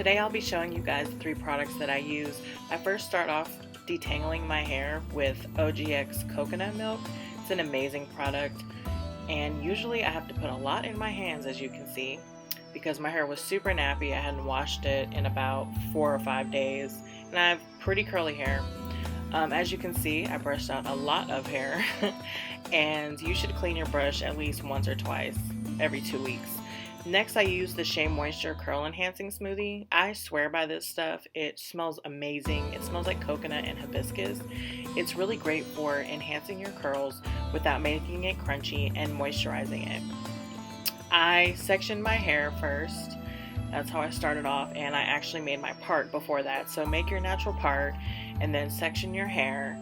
Today I'll be showing you guys the 3 products that I use. I first start off detangling my hair with OGX coconut milk. It's an amazing product, and usually I have to put a lot in my hands, as you can see, because my hair was super nappy. I hadn't washed it in about 4 or 5 days, and I have pretty curly hair. As you can see, I brushed out a lot of hair and you should clean your brush at least once or twice every 2 weeks. Next, I use the Shea Moisture Curl Enhancing Smoothie. I swear by this stuff. It smells amazing. It smells like coconut and hibiscus. It's really great for enhancing your curls without making it crunchy and moisturizing it. I sectioned my hair first. That's how I started off, and I actually made my part before that. So make your natural part and then section your hair.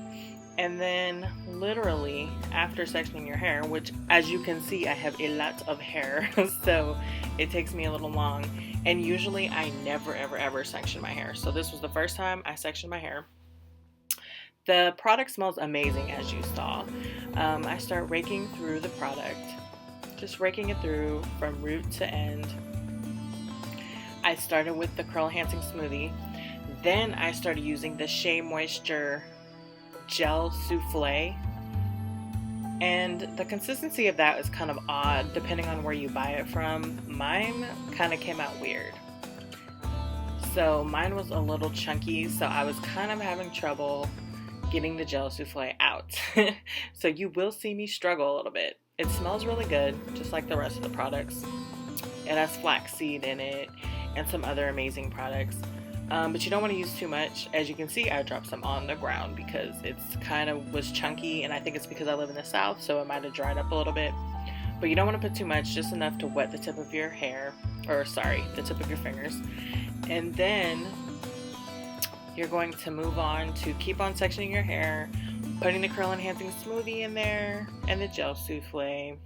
And then literally after sectioning your hair, which as you can see I have a lot of hair, so it takes me a little long, and usually I never ever section my hair. So this was the first time I sectioned my hair. The product smells amazing, as you saw. I start raking through the product, just raking it through from root to end. I started with the curl enhancing smoothie. Then I started using the Shea Moisture Gel Soufflé. And the consistency of that is kind of odd depending on where you buy it from. Mine kind of came out weird. So mine was a little chunky, so I was kind of having trouble getting the gel souffle out. So you will see me struggle a little bit. It smells really good, just like the rest of the products. It has flaxseed in it and some other amazing products. But you don't want to use too much. As you can see, I dropped some on the ground because it's kind of was chunky, and I think it's because I live in the South, so it might have dried up a little bit. But you don't want to put too much, just enough to wet the tip of your hair, or sorry, the tip of your fingers. And then you're going to move on to keep on sectioning your hair, putting the curl enhancing smoothie in there and the gel souffle.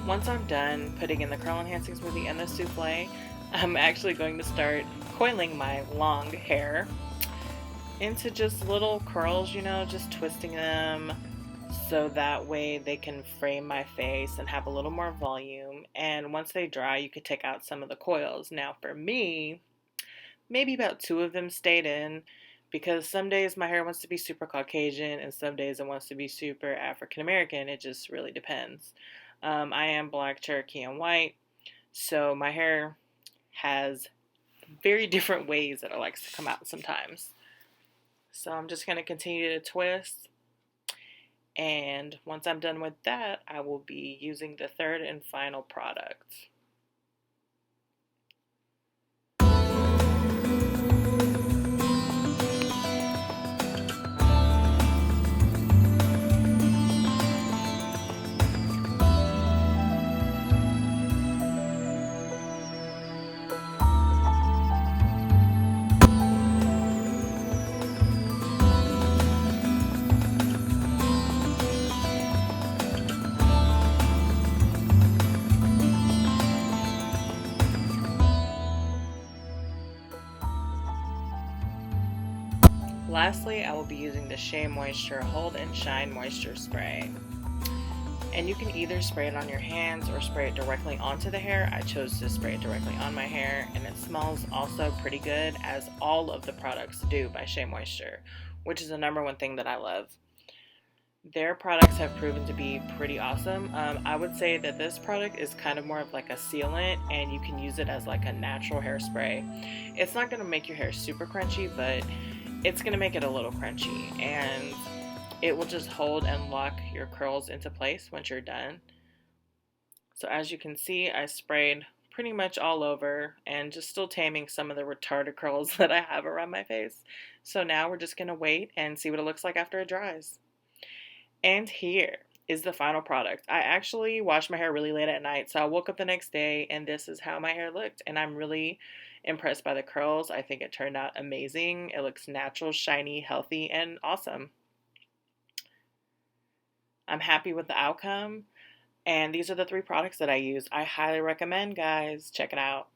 Once I'm done putting in the curl enhancing smoothie and the souffle, I'm actually going to start coiling my long hair into just little curls, just twisting them so that way they can frame my face and have a little more volume. And once they dry, you could take out some of the coils. Now for me, maybe about 2 of them stayed in, because some days my hair wants to be super Caucasian and some days it wants to be super African American. It just really depends. I am black, Cherokee, and white, so my hair has very different ways that it likes to come out sometimes. So I'm just going to continue to twist, and once I'm done with that, I will be using the third and final product. Lastly, I will be using the Shea Moisture Hold and Shine Moisture Spray. And you can either spray it on your hands or spray it directly onto the hair. I chose to spray it directly on my hair, and it smells also pretty good, as all of the products do by Shea Moisture, which is the #1 thing that I love. Their products have proven to be pretty awesome. I would say that this product is kind of more of like a sealant, and you can use it as like a natural hairspray. It's not going to make your hair super crunchy, but it's going to make it a little crunchy, and it will just hold and lock your curls into place once you're done. So as you can see, I sprayed pretty much all over and just still taming some of the retarded curls that I have around my face. So now we're just going to wait and see what it looks like after it dries. And here is the final product. I actually washed my hair really late at night, so I woke up the next day and this is how my hair looked, and I'm really impressed by the curls. I think it turned out amazing. It looks natural, shiny, healthy, and awesome. I'm happy with the outcome. And these are the three products that I use. I highly recommend, guys. Check it out.